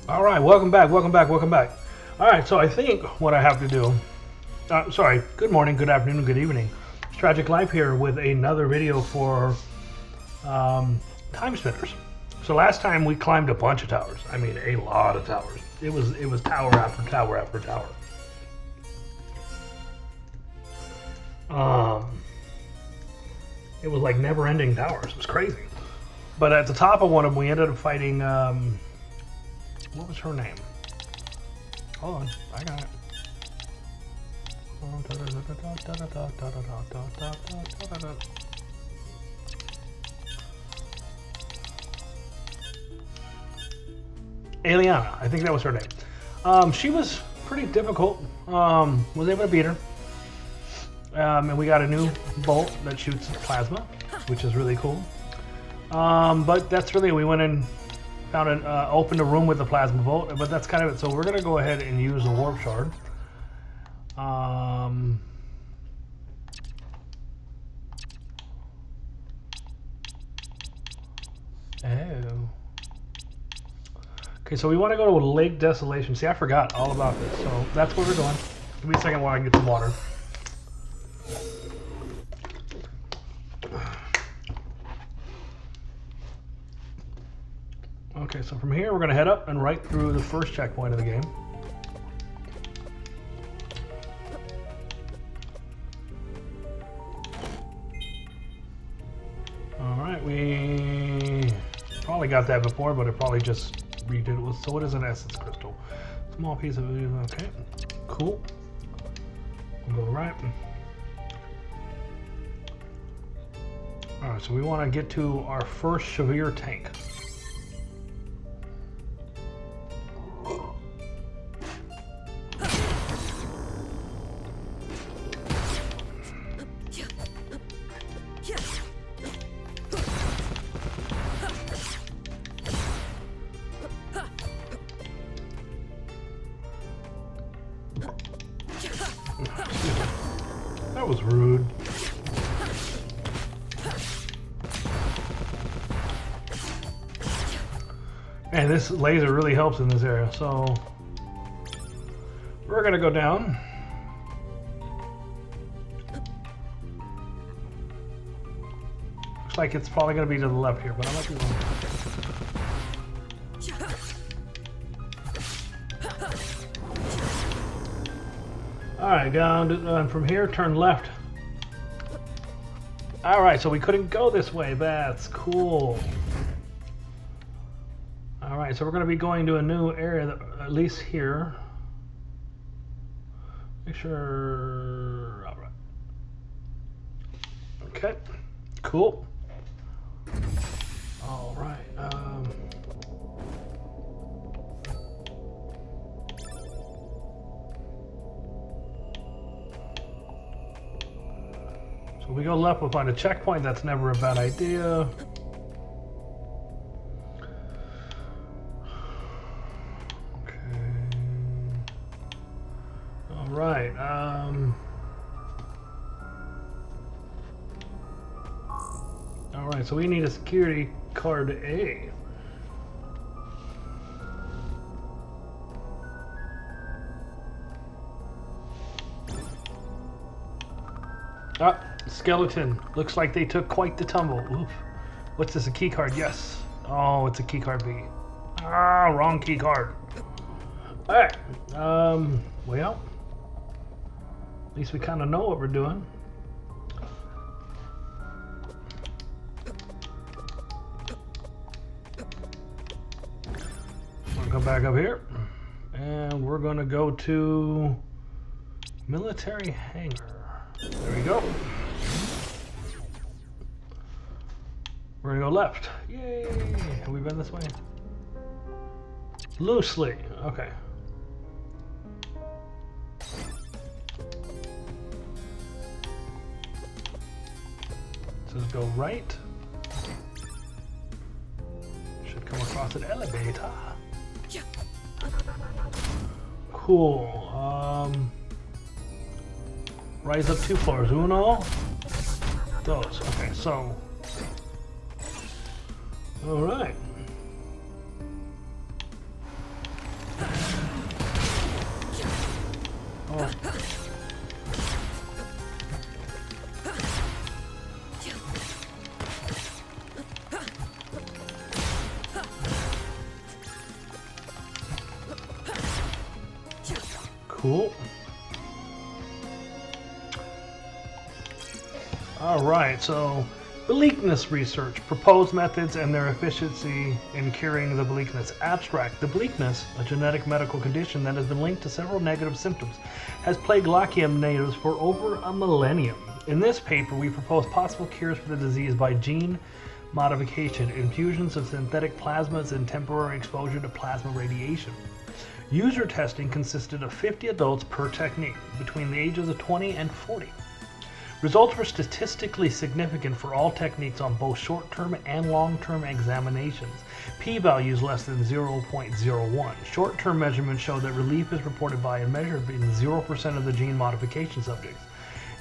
All right, welcome back, welcome back, welcome back. All right, so I think what I have to do, sorry, good morning, good afternoon, good evening. It's Tragic Life here with another video for Time Spinners. So last time we climbed a bunch of towers. I mean, a lot of towers. It was tower after tower after tower. It was like never-ending towers. It was crazy. But at the top of one of them, we ended up fighting. What was her name? Hold on, I got it. Aliana, I think that was her name. She was pretty difficult. Was able to beat her. And we got a new bolt that shoots plasma, which is really cool. But that's really, we went in, found an, opened a room with the plasma bolt, but that's kind of it. So we're gonna go ahead and use a warp shard. Oh. Okay, so we want to go to Lake Desolation. See, I forgot all about this, so that's where we're going. Give me a second while I get some water. Okay, so from here we're going to head up and right through the first checkpoint of the game. Alright, we probably got that before, but it probably just redid it. So what is an essence crystal? Small piece of, okay, cool. We'll go right. Alright, so we want to get to our first Shavir tank. That was rude. Man, this laser really helps in this area. So we're gonna go down. Looks like it's probably gonna be to the left here, but I might be wrong. Alright, down to, from here, turn left. Alright, so we couldn't go this way. That's cool. Alright, so we're going to be going to a new area, that, at least here. Make sure... Alright. Okay, cool. Alright, so we go left, we'll find a checkpoint. That's never a bad idea. Right. All right. So we need a security card A. Ah, skeleton. Looks like they took quite the tumble. Oof. What's this? A key card? Yes. Oh, it's a key card B. Ah, wrong key card. All right. Well. At least we kind of know what we're doing. We'll come back up here. And we're going to go to military hangar. There we go. We're going to go left. Yay! Have we been this way? Loosely. Okay. So let's go right. Should come across an elevator. Cool. Rise up 2 floors. Uno. Those. Okay, so. Alright. Oh. Cool. All right, so bleakness research, proposed methods and their efficiency in curing the bleakness. Abstract. The bleakness, a genetic medical condition that has been linked to several negative symptoms, has plagued Lachium natives for over a millennium. In this paper, we propose possible cures for the disease by gene modification, infusions of synthetic plasmids, and temporary exposure to plasma radiation. User testing consisted of 50 adults per technique between the ages of 20 and 40. Results were statistically significant for all techniques on both short-term and long-term examinations. P-values less than 0.01. Short-term measurements show that relief is reported by and measured in 0% of the gene modification subjects,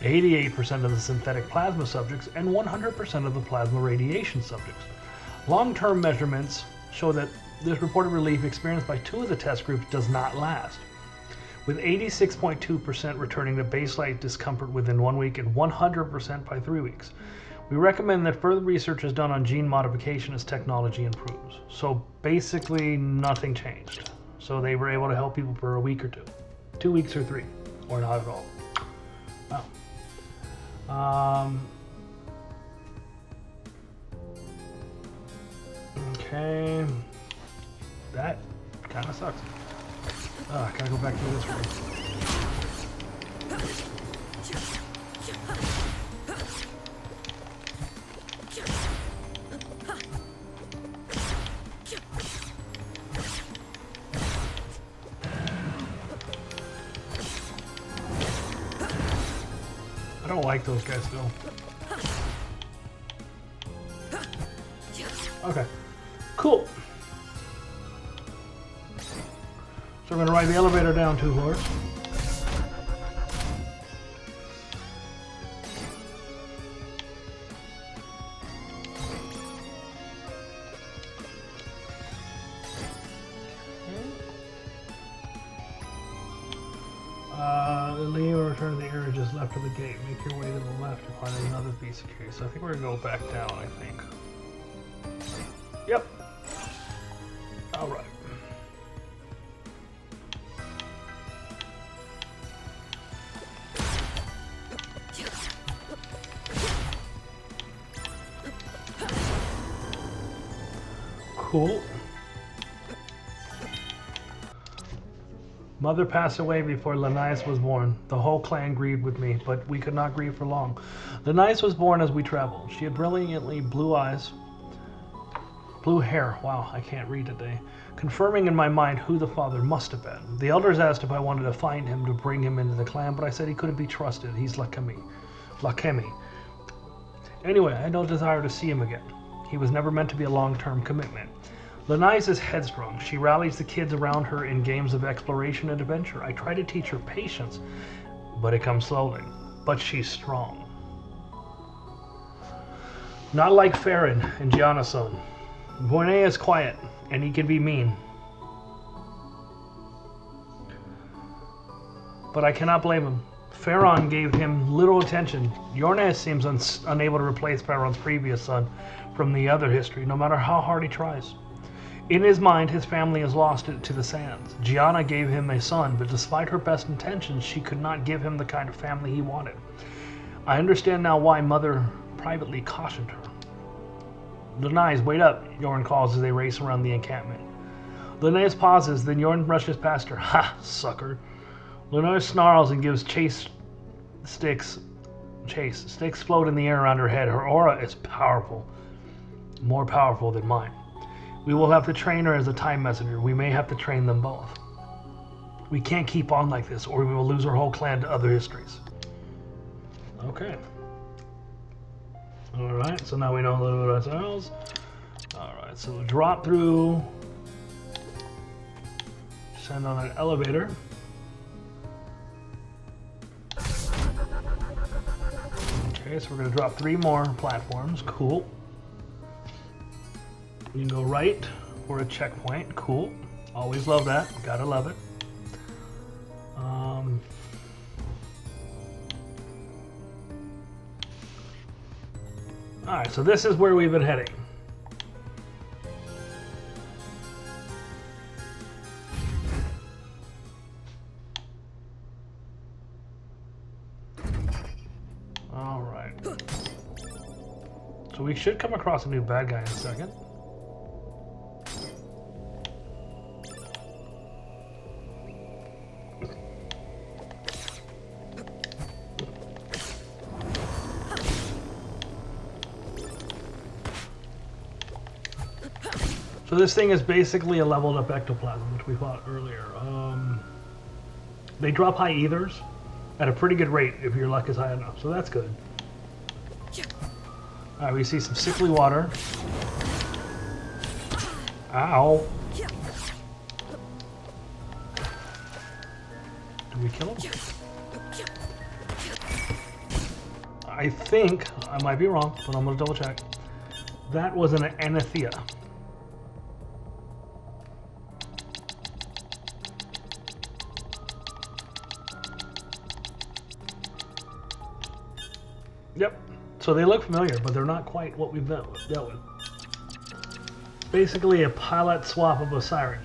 88% of the synthetic plasma subjects, and 100% of the plasma radiation subjects. Long-term measurements show that this reported relief experienced by 2 of the test groups does not last, with 86.2% returning to baseline discomfort within 1 week and 100% by 3 weeks. We recommend that further research is done on gene modification as technology improves. So basically nothing changed. So they were able to help people for a week or 2. 2 weeks or 3, or not at all. Wow. Okay. That kind of sucks. I gotta go back to this room. I don't like those guys still. Okay. Cool. So we're going to ride the elevator down 2 floors. Leave or return to the area just left of the gate. Make your way to the left to find another piece of case. So I think we're going to go back down, I think. Yep. All right. Cool. Mother passed away before Linnaeus was born. The whole clan grieved with me, but we could not grieve for long. Linnaeus was born as we traveled. She had brilliantly blue eyes, blue hair. Wow, I can't read today. Confirming in my mind who the father must have been. The elders asked if I wanted to find him to bring him into the clan, but I said he couldn't be trusted. He's Lakemi. Anyway, I had no desire to see him again. He was never meant to be a long-term commitment. Linnaeus is headstrong. She rallies the kids around her in games of exploration and adventure. I try to teach her patience, but it comes slowly. But she's strong. Not like Farron and Gianna's son. Boyne is quiet, and he can be mean. But I cannot blame him. Farron gave him little attention. Yornes seems unable to replace Farron's previous son from the other history, no matter how hard he tries. In his mind, his family has lost it to the sands. Gianna gave him a son, but despite her best intentions, she could not give him the kind of family he wanted. I understand now why Mother privately cautioned her. Linnaeus, wait up, Yorn calls as they race around the encampment. Linnaeus pauses, then Yorn rushes past her. Ha, sucker. Linnaeus snarls and gives sticks. Sticks float in the air around her head. Her aura is powerful. More powerful than mine. We will have to train her as a time messenger. We may have to train them both. We can't keep on like this, or we will lose our whole clan to other histories. Okay. Alright, so now we know a little bit about ourselves. Alright, so drop through. Send on an elevator. Okay, so we're going to drop 3 more platforms. Cool. You can go right for a checkpoint. Cool. Always love that. Gotta love it. Alright, so this is where we've been heading. Alright. So we should come across a new bad guy in a second. So this thing is basically a leveled up ectoplasm, which we fought earlier. They drop high ethers at a pretty good rate if your luck is high enough, so that's good. Alright, we see some sickly water. Ow. Did we kill him? I think, I might be wrong, but I'm going to double check. That was an Anathea. Yep. So they look familiar, but they're not quite what we've dealt with. Basically a pilot swap of a siren.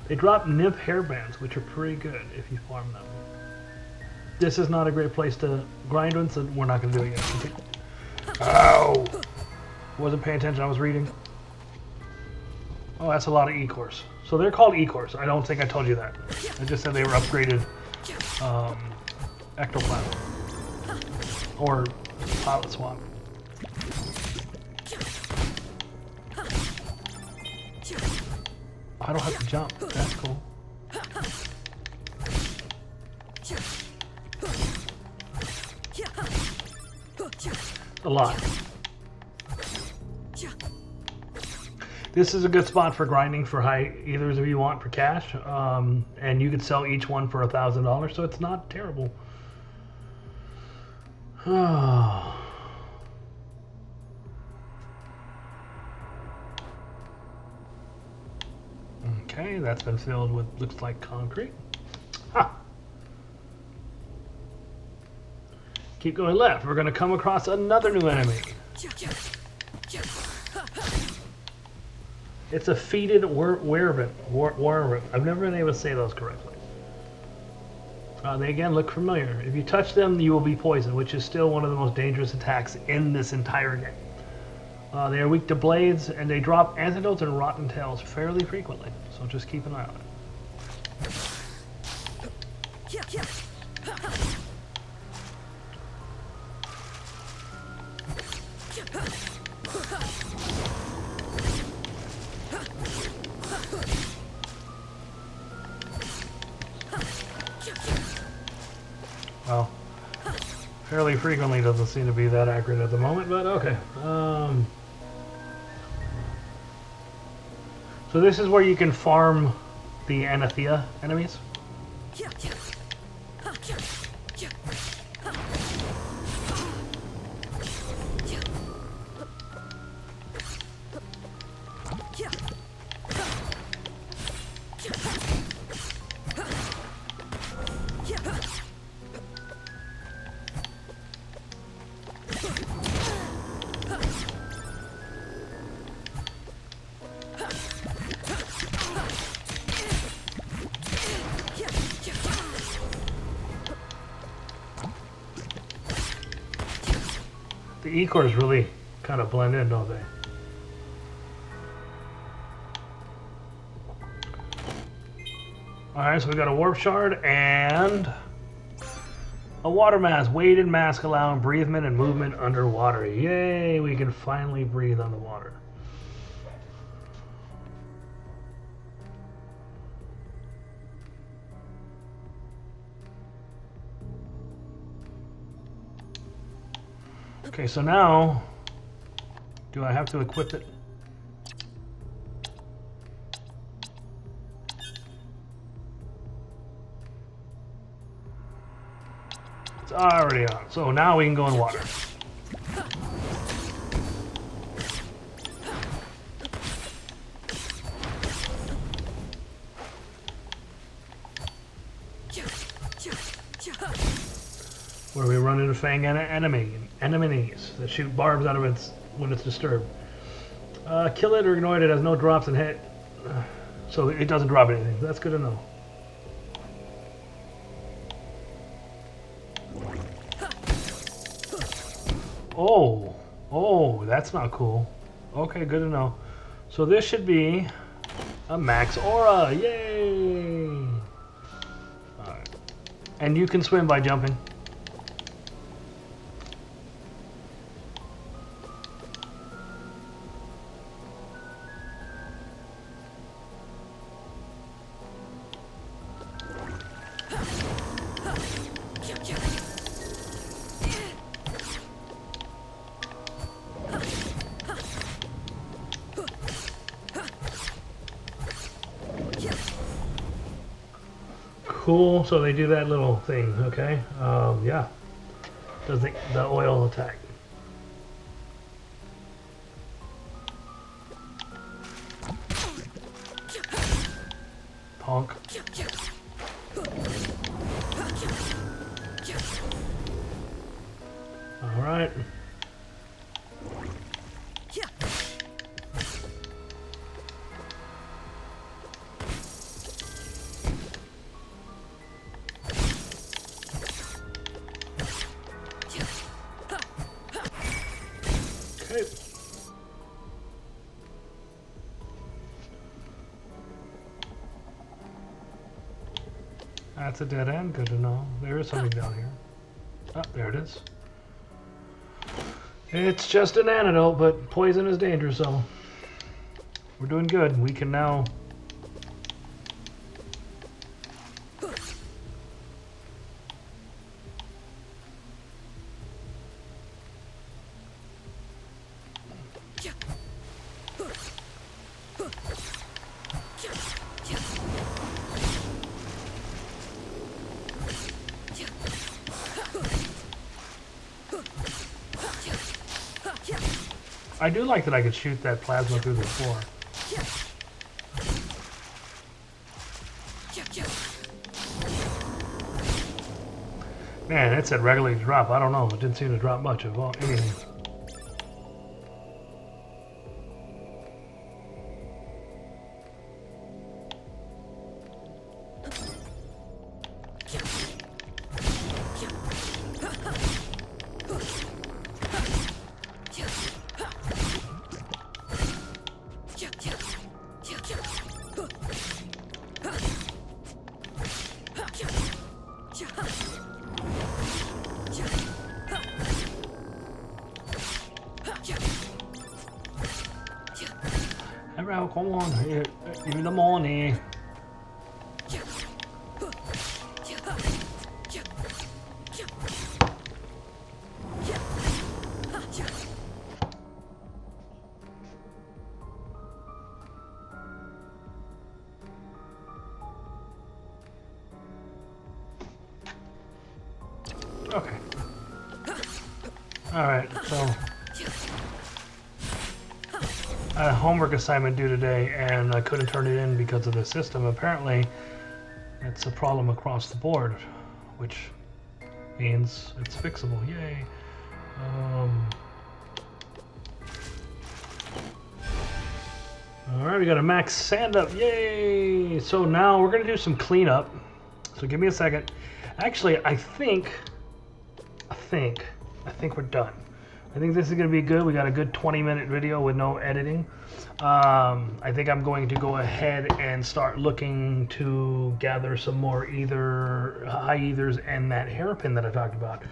They drop nymph hairbands, which are pretty good if you farm them. This is not a great place to grind with, so we're not going to do it yet. Ow! Wasn't paying attention, I was reading. Oh, that's a lot of E-cores. So they're called E-cores. I don't think I told you that. I just said they were upgraded ectoplasm. Or pilot swap. I don't have to jump. That's cool. A lot. This is a good spot for grinding for high ethers if you want for cash, and you could sell each one for $1,000, so it's not terrible. Okay, that's been filled with looks like concrete. Ha! Keep going left. We're going to come across another new enemy. It's a feated werewolf. I've never been able to say those correctly. They again look familiar. If you touch them, you will be poisoned, which is still one of the most dangerous attacks in this entire game. They are weak to blades, and they drop antidotes and rotten tails fairly frequently, so just keep an eye on it. Well, fairly frequently doesn't seem to be that accurate at the moment, but okay. So this is where you can farm the Anathea enemies. The E-cores really kind of blend in, don't they? Alright, so we got a warp shard and a water mask. Weighted mask allowing breathement and movement underwater. Yay, we can finally breathe on the water. Okay, so now, do I have to equip it? It's already on. So now we can go in water. where we run into enemies that shoot barbs out of it when it's disturbed. Kill it or ignore it. It has no drops and hit, so it doesn't drop anything. That's good to know. Oh, that's not cool. Okay, good to know. So this should be a max aura. Yay! Alright. And you can swim by jumping. Cool, so they do that little thing, okay? Yeah. Does the oil attack. Honk. Alright. That's a dead end. Good to know. There is something down here. Oh, there it is. It's just an antidote, but poison is dangerous, so we're doing good. We can now... I do like that I could shoot that plasma through the floor. Man, it said regularly drop. I don't know. It didn't seem to drop much of anything. Hello, come on, in the morning. Okay. Alright, so I had a homework assignment due today and I couldn't turn it in because of the system. Apparently it's a problem across the board, which means it's fixable. Yay. Alright, we got a max sand up. Yay! So now we're gonna do some cleanup. So give me a second. Actually, I think we're done. I think this is going to be good. We got a good 20-minute video with no editing. I think I'm going to go ahead and start looking to gather some more high ethers and that hairpin that I talked about.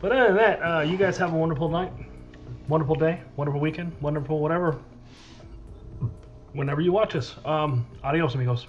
But other than that, you guys have a wonderful night, wonderful day, wonderful weekend, wonderful whatever, whenever you watch this. Adios, amigos.